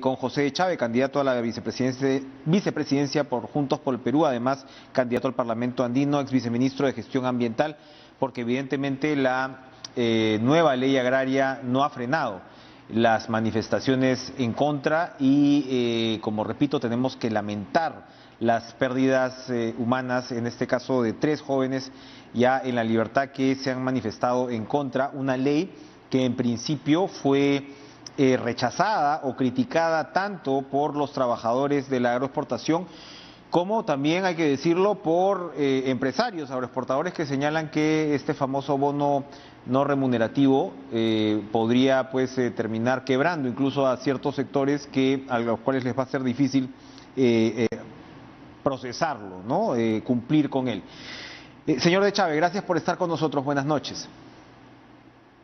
Con José Chávez, candidato a la vicepresidencia por Juntos por el Perú, además candidato al Parlamento Andino, ex viceministro de Gestión Ambiental, porque evidentemente la nueva ley agraria no ha frenado las manifestaciones en contra y, como repito, tenemos que lamentar las pérdidas humanas, en este caso de 3 jóvenes ya en la libertad que se han manifestado en contra, una ley que en principio fue rechazada o criticada tanto por los trabajadores de la agroexportación como también, hay que decirlo, por empresarios agroexportadores que señalan que este famoso bono no remunerativo podría terminar quebrando incluso a ciertos sectores a los cuales les va a ser difícil procesarlo, ¿no? Cumplir con él. Señor de Chávez, gracias por estar con nosotros. Buenas noches.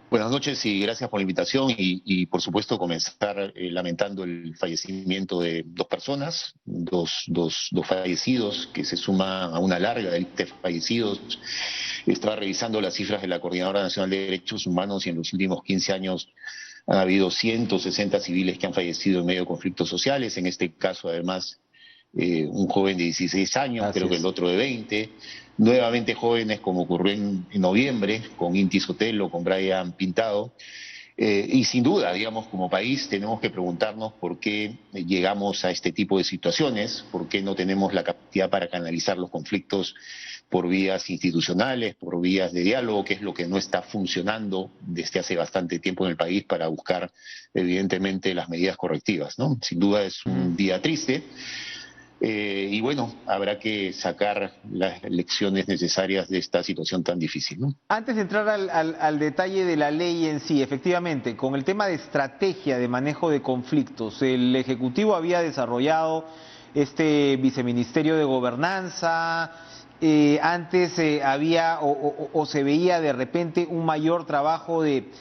Buenas noches y gracias por la invitación y por supuesto comenzar lamentando el fallecimiento de 2 personas, dos fallecidos que se suman a una larga de lista de fallecidos. Estaba revisando las cifras de la Coordinadora Nacional de Derechos Humanos y en los últimos 15 años han habido 160 civiles que han fallecido en medio de conflictos sociales, en este caso además un joven de 16 años, creo que el otro de 20, nuevamente jóvenes como ocurrió en noviembre con Inti Sotelo, con Brian Pintado, y sin duda, digamos, como país tenemos que preguntarnos por qué llegamos a este tipo de situaciones, por qué no tenemos la capacidad para canalizar los conflictos por vías institucionales, por vías de diálogo, que es lo que no está funcionando desde hace bastante tiempo en el país para buscar, evidentemente, las medidas correctivas, ¿no? Sin duda es un día triste. Y bueno, habrá que sacar las lecciones necesarias de esta situación tan difícil, ¿no? Antes de entrar al detalle de la ley en sí, efectivamente, con el tema de estrategia de manejo de conflictos, el Ejecutivo había desarrollado este viceministerio de gobernanza, antes había o se veía de repente un mayor trabajo de,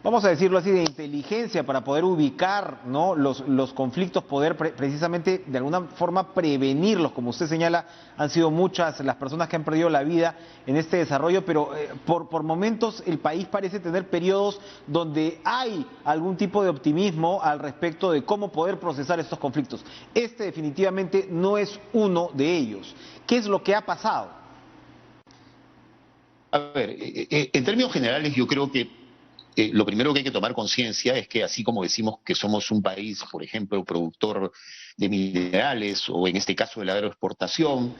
vamos a decirlo así, de inteligencia para poder ubicar, ¿no?, los conflictos, poder precisamente de alguna forma prevenirlos. Como usted señala, han sido muchas las personas que han perdido la vida en este desarrollo, pero por momentos el país parece tener periodos donde hay algún tipo de optimismo al respecto de cómo poder procesar estos conflictos. Este definitivamente no es uno de ellos. ¿Qué es lo que ha pasado? A ver, en términos generales yo creo que lo primero que hay que tomar conciencia es que así como decimos que somos un país, por ejemplo, productor de minerales o en este caso de la agroexportación,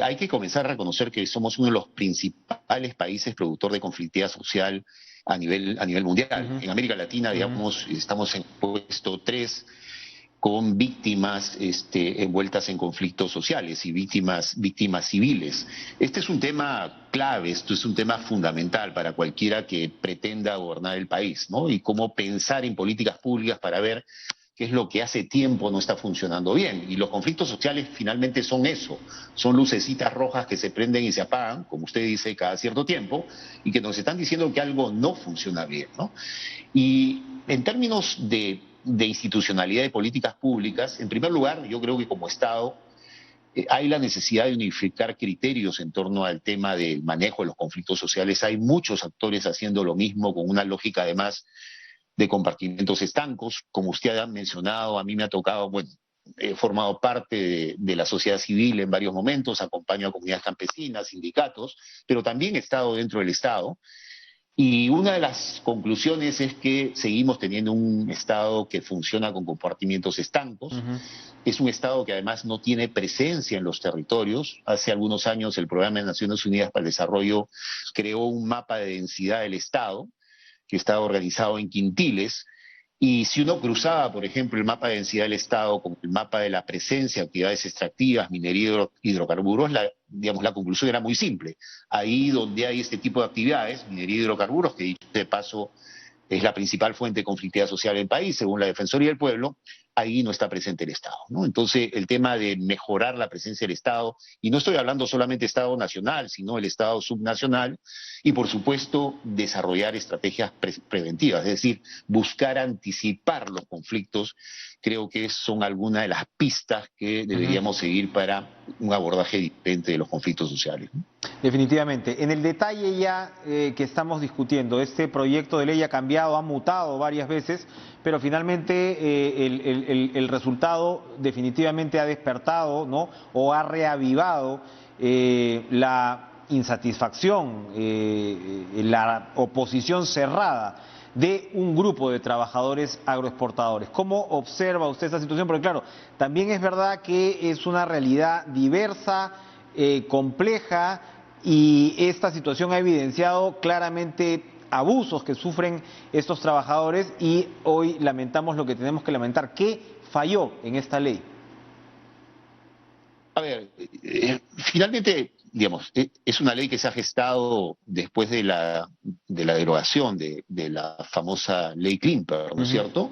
hay que comenzar a reconocer que somos uno de los principales países productor de conflictividad social a nivel mundial. En América Latina, digamos, estamos en puesto 3 con víctimas envueltas en conflictos sociales y víctimas civiles. Este es un tema clave, esto es un tema fundamental para cualquiera que pretenda gobernar el país, ¿no? Y cómo pensar en políticas públicas para ver qué es lo que hace tiempo no está funcionando bien. Y los conflictos sociales finalmente son eso, son lucecitas rojas que se prenden y se apagan, como usted dice, cada cierto tiempo, y que nos están diciendo que algo no funciona bien, ¿no? Y en términos de institucionalidad de políticas públicas, en primer lugar, yo creo que como Estado hay la necesidad de unificar criterios en torno al tema del manejo de los conflictos sociales. Hay muchos actores haciendo lo mismo con una lógica además de compartimentos estancos. Como usted ha mencionado, a mí me ha tocado, bueno, he formado parte de la sociedad civil en varios momentos, acompaño a comunidades campesinas, sindicatos, pero también he estado dentro del Estado. Y una de las conclusiones es que seguimos teniendo un Estado que funciona con compartimientos estancos. Es un Estado que además no tiene presencia en los territorios. Hace algunos años el Programa de Naciones Unidas para el Desarrollo creó un mapa de densidad del Estado que estaba organizado en quintiles. Y si uno cruzaba, por ejemplo, el mapa de densidad del Estado con el mapa de la presencia de actividades extractivas, minería, hidrocarburos, la conclusión era muy simple. Ahí donde hay este tipo de actividades, minería y hidrocarburos, que dicho de paso es la principal fuente de conflictividad social en el país, según la Defensoría del Pueblo, ahí no está presente el Estado, ¿no? Entonces, el tema de mejorar la presencia del Estado, y no estoy hablando solamente de Estado nacional, sino el Estado subnacional, y por supuesto, desarrollar estrategias preventivas, es decir, buscar anticipar los conflictos, creo que son algunas de las pistas que deberíamos seguir para un abordaje diferente de los conflictos sociales, ¿no? Definitivamente. En el detalle ya que estamos discutiendo, este proyecto de ley ha cambiado, ha mutado varias veces, pero finalmente el resultado definitivamente ha despertado, ¿no? O ha reavivado la insatisfacción, la oposición cerrada de un grupo de trabajadores agroexportadores. ¿Cómo observa usted esta situación? Porque claro, también es verdad que es una realidad diversa, compleja, y esta situación ha evidenciado claramente abusos que sufren estos trabajadores y hoy lamentamos lo que tenemos que lamentar. ¿Qué falló en esta ley? A ver, finalmente, digamos, es una ley que se ha gestado después de la derogación de la famosa ley Klimper, ¿no es cierto?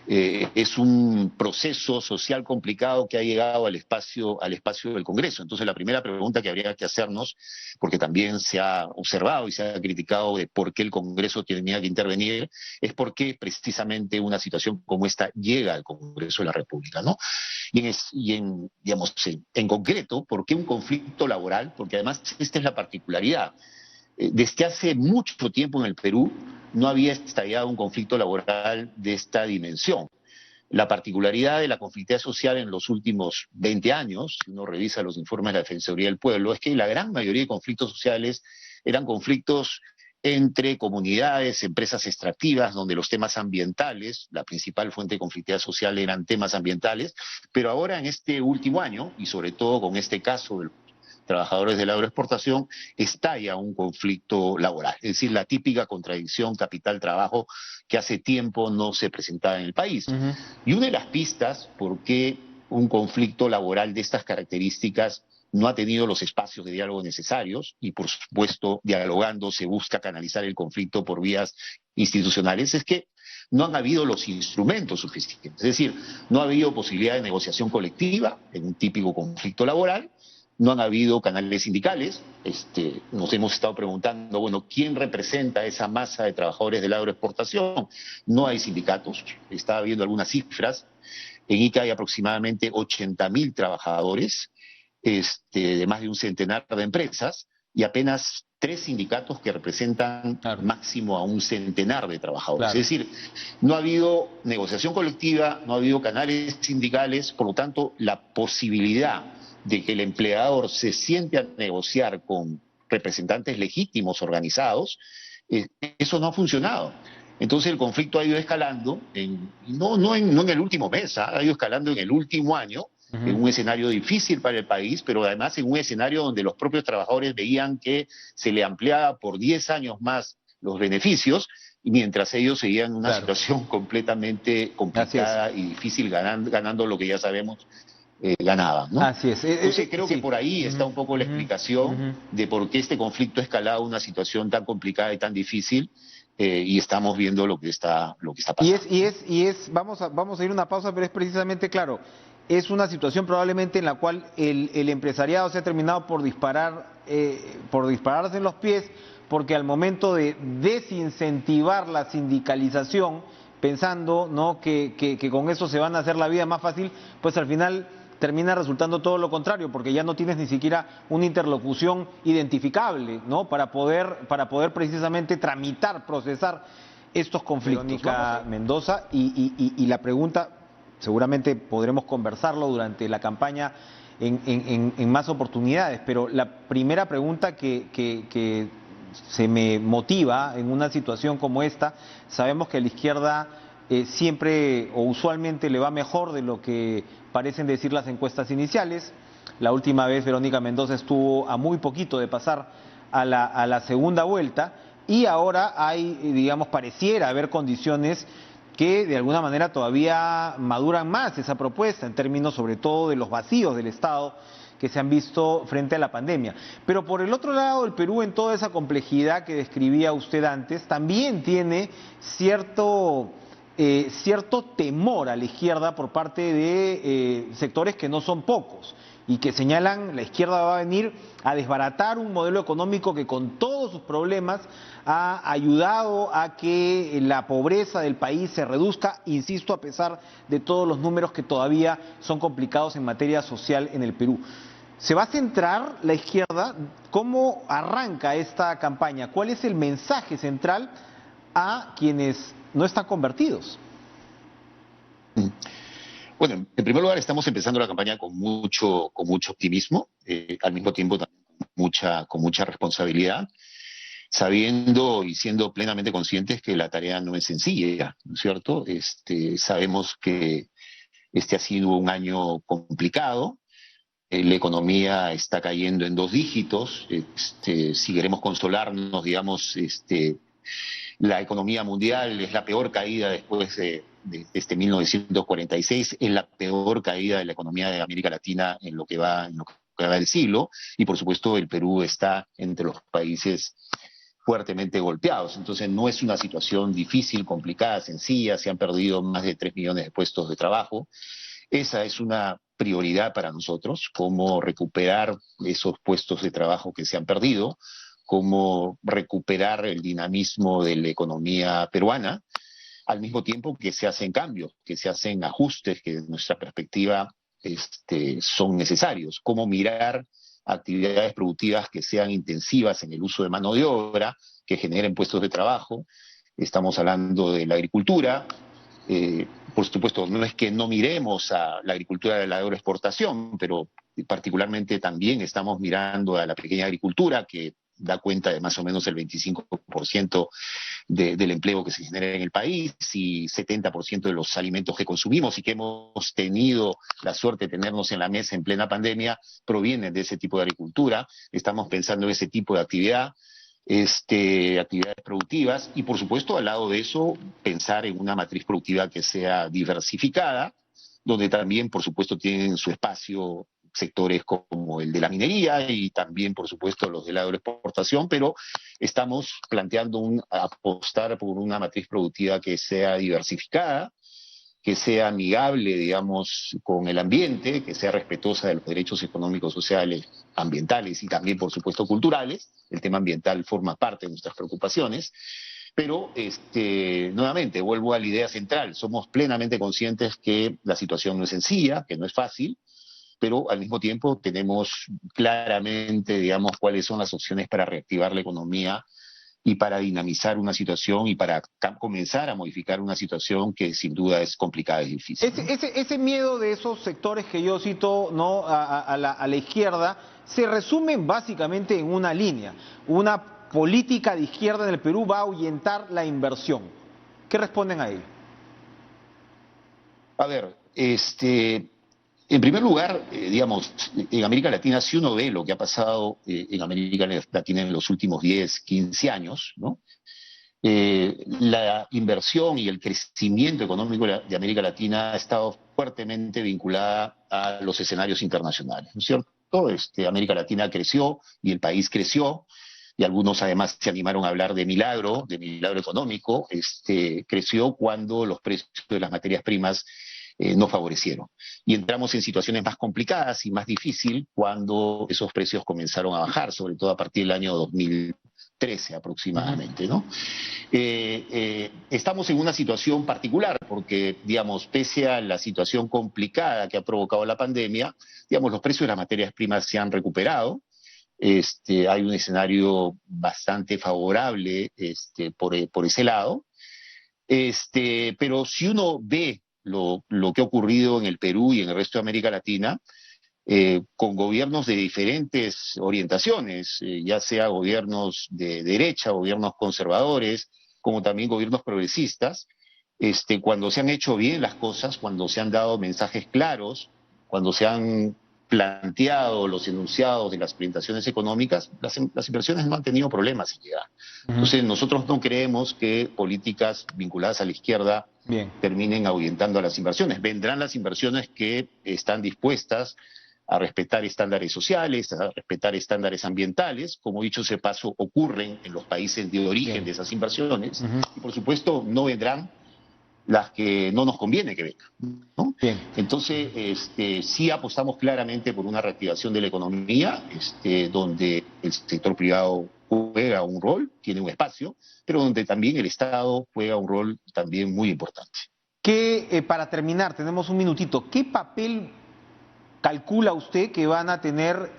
Es un proceso social complicado que ha llegado al espacio del Congreso. Entonces, la primera pregunta que habría que hacernos, porque también se ha observado y se ha criticado de por qué el Congreso tenía que intervenir, es por qué precisamente una situación como esta llega al Congreso de la República, ¿no? Digamos, en concreto, ¿por qué un conflicto laboral? Porque además esta es la particularidad. Desde hace mucho tiempo en el Perú no había estallado un conflicto laboral de esta dimensión. La particularidad de la conflictividad social en los últimos 20 años, si uno revisa los informes de la Defensoría del Pueblo, es que la gran mayoría de conflictos sociales eran conflictos entre comunidades, empresas extractivas, donde los temas ambientales, la principal fuente de conflictividad social eran temas ambientales, pero ahora en este último año, y sobre todo con este caso del trabajadores de la agroexportación, estalla un conflicto laboral. Es decir, la típica contradicción capital-trabajo que hace tiempo no se presentaba en el país. Y una de las pistas por qué un conflicto laboral de estas características no ha tenido los espacios de diálogo necesarios, y por supuesto, dialogando se busca canalizar el conflicto por vías institucionales, es que no han habido los instrumentos suficientes. Es decir, no ha habido posibilidad de negociación colectiva en un típico conflicto laboral, no han habido canales sindicales. Nos hemos estado preguntando, bueno, ¿quién representa a esa masa de trabajadores de la agroexportación? No hay sindicatos. Estaba viendo algunas cifras. En Ica hay aproximadamente 80.000 trabajadores, de más de un centenar de empresas, y apenas 3 sindicatos que representan máximo a un centenar de trabajadores. Es decir, no ha habido negociación colectiva, no ha habido canales sindicales, por lo tanto, la posibilidad de que el empleador se siente a negociar con representantes legítimos organizados, eso no ha funcionado. Entonces el conflicto ha ido escalando, no en el último mes, ha ido escalando en el último año, en un escenario difícil para el país, pero además en un escenario donde los propios trabajadores veían que se le ampliaba por 10 años más los beneficios, y mientras ellos seguían en una situación completamente complicada y difícil, ganando lo que ya sabemos ganaban, ¿no? Así es. Entonces creo que por ahí está un poco la explicación de por qué este conflicto ha escalado a una situación tan complicada y tan difícil, y estamos viendo lo que está pasando. Vamos a ir a una pausa, pero es precisamente, claro, es una situación probablemente en la cual el empresariado se ha terminado por dispararse en los pies, porque al momento de desincentivar la sindicalización, pensando, ¿no?, que con eso se van a hacer la vida más fácil, pues al final termina resultando todo lo contrario, porque ya no tienes ni siquiera una interlocución identificable, ¿no?, para poder precisamente tramitar, procesar estos conflictos. Verónica Mendoza, y la pregunta, seguramente podremos conversarlo durante la campaña en más oportunidades, pero la primera pregunta que se me motiva en una situación como esta, sabemos que a la izquierda siempre o usualmente le va mejor de lo que parecen decir las encuestas iniciales. La última vez Verónica Mendoza estuvo a muy poquito de pasar a la segunda vuelta, y ahora hay, digamos, pareciera haber condiciones que de alguna manera todavía maduran más esa propuesta, en términos sobre todo de los vacíos del Estado que se han visto frente a la pandemia. Pero por el otro lado, el Perú, en toda esa complejidad que describía usted antes, también tiene cierto, digamos, cierto temor a la izquierda por parte de sectores que no son pocos y que señalan la izquierda va a venir a desbaratar un modelo económico que con todos sus problemas ha ayudado a que la pobreza del país se reduzca, insisto, a pesar de todos los números que todavía son complicados en materia social en el Perú. ¿Se va a centrar la izquierda? ¿Cómo arranca esta campaña? ¿Cuál es el mensaje central a quienes no están convertidos? Bueno, en primer lugar estamos empezando la campaña con mucho optimismo, al mismo tiempo también con mucha responsabilidad, sabiendo y siendo plenamente conscientes que la tarea no es sencilla, ¿no es cierto? Sabemos que este ha sido un año complicado, la economía está cayendo en 2 dígitos, si queremos consolarnos, digamos, la economía mundial es la peor caída después de 1946, es la peor caída de la economía de América Latina en lo que va del siglo, y por supuesto el Perú está entre los países fuertemente golpeados. Entonces no es una situación difícil, complicada, sencilla, se han perdido más de 3 millones de puestos de trabajo. Esa es una prioridad para nosotros, cómo recuperar esos puestos de trabajo que se han perdido, cómo recuperar el dinamismo de la economía peruana, al mismo tiempo que se hacen cambios, que se hacen ajustes que desde nuestra perspectiva son necesarios, cómo mirar actividades productivas que sean intensivas en el uso de mano de obra, que generen puestos de trabajo. Estamos hablando de la agricultura. Por supuesto, no es que no miremos a la agricultura de la agroexportación, pero particularmente también estamos mirando a la pequeña agricultura, que da cuenta de más o menos el 25% del empleo que se genera en el país y 70% de los alimentos que consumimos y que hemos tenido la suerte de tenernos en la mesa en plena pandemia, provienen de ese tipo de agricultura. Estamos pensando en ese tipo de actividad. Actividades productivas y por supuesto al lado de eso pensar en una matriz productiva que sea diversificada, donde también por supuesto tienen su espacio sectores como el de la minería y también por supuesto los de la agroexportación, pero estamos planteando apostar por una matriz productiva que sea diversificada, que sea amigable, digamos, con el ambiente, que sea respetuosa de los derechos económicos, sociales, ambientales y también, por supuesto, culturales. El tema ambiental forma parte de nuestras preocupaciones. Pero, nuevamente, vuelvo a la idea central. Somos plenamente conscientes que la situación no es sencilla, que no es fácil, pero al mismo tiempo tenemos claramente, digamos, cuáles son las opciones para reactivar la economía y para dinamizar una situación y para comenzar a modificar una situación que sin duda es complicada y difícil. Ese miedo de esos sectores que yo cito, ¿no?, a la izquierda se resume básicamente en una línea. Una política de izquierda en el Perú va a ahuyentar la inversión. ¿Qué responden a ello? A ver, en primer lugar, digamos, en América Latina, si uno ve lo que ha pasado en América Latina en los últimos 10, 15 años, ¿no? La inversión y el crecimiento económico de América Latina ha estado fuertemente vinculada a los escenarios internacionales, ¿no es cierto? América Latina creció y el país creció, y algunos además se animaron a hablar de milagro económico, creció cuando los precios de las materias primas no favorecieron. Y entramos en situaciones más complicadas y más difíciles cuando esos precios comenzaron a bajar, sobre todo a partir del año 2013 aproximadamente, ¿no? Estamos en una situación particular porque, digamos, pese a la situación complicada que ha provocado la pandemia, digamos, los precios de las materias primas se han recuperado. Hay un escenario bastante favorable por ese lado. Pero si uno ve lo que ha ocurrido en el Perú y en el resto de América Latina, con gobiernos de diferentes orientaciones, ya sea gobiernos de derecha, gobiernos conservadores, como también gobiernos progresistas, cuando se han hecho bien las cosas, cuando se han dado mensajes claros, cuando se han planteado los enunciados de las orientaciones económicas, las inversiones no han tenido problemas en llegar. Entonces nosotros no creemos que políticas vinculadas a la izquierda terminen ahuyentando a las inversiones. Vendrán las inversiones que están dispuestas a respetar estándares sociales, a respetar estándares ambientales, como dicho ese paso ocurren en los países de origen de esas inversiones, y por supuesto no vendrán las que no nos conviene que vengan, ¿no? Bien. Entonces, sí apostamos claramente por una reactivación de la economía, donde el sector privado juega un rol, tiene un espacio, pero donde también el Estado juega un rol también muy importante. Para terminar, tenemos un minutito, ¿qué papel calcula usted que van a tener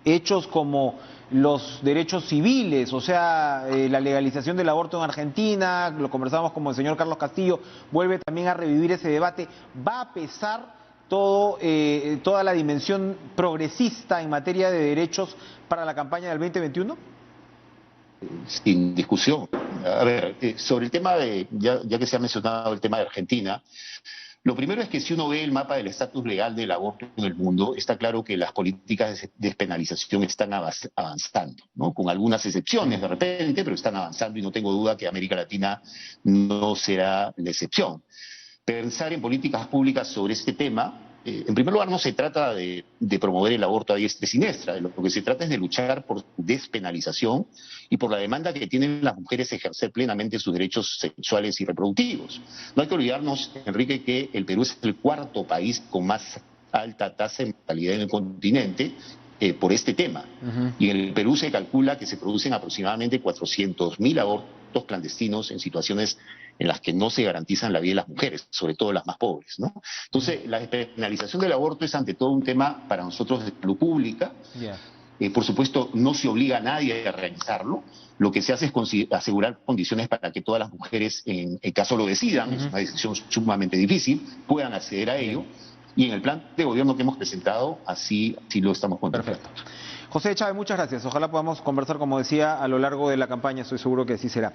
hechos como los derechos civiles, o sea, la legalización del aborto en Argentina? Lo conversamos con el señor Carlos Castillo, vuelve también a revivir ese debate. ¿Va a pesar toda la dimensión progresista en materia de derechos para la campaña del 2021? Sin discusión. A ver, sobre el tema ya que se ha mencionado el tema de Argentina, lo primero es que si uno ve el mapa del estatus legal del aborto en el mundo, está claro que las políticas de despenalización están avanzando, ¿no? Con algunas excepciones de repente, pero están avanzando y no tengo duda que América Latina no será la excepción. Pensar en políticas públicas sobre este tema, en primer lugar no se trata de promover el aborto a diestra y siniestra, lo que se trata es de luchar por despenalización y por la demanda que tienen las mujeres de ejercer plenamente sus derechos sexuales y reproductivos. No hay que olvidarnos, Enrique, que el Perú es el cuarto país con más alta tasa de mortalidad en el continente por este tema. Y en el Perú se calcula que se producen aproximadamente 400.000 abortos clandestinos en situaciones en las que no se garantizan la vida de las mujeres, sobre todo las más pobres, ¿no? Entonces, la despenalización del aborto es ante todo un tema para nosotros de salud pública. Por supuesto, no se obliga a nadie a realizarlo. Lo que se hace es asegurar condiciones para que todas las mujeres, en el caso lo decidan, es una decisión sumamente difícil, puedan acceder a ello. Y en el plan de gobierno que hemos presentado, así lo estamos contemplando. Perfecto. José Chávez, muchas gracias. Ojalá podamos conversar, como decía, a lo largo de la campaña. Estoy seguro que así será.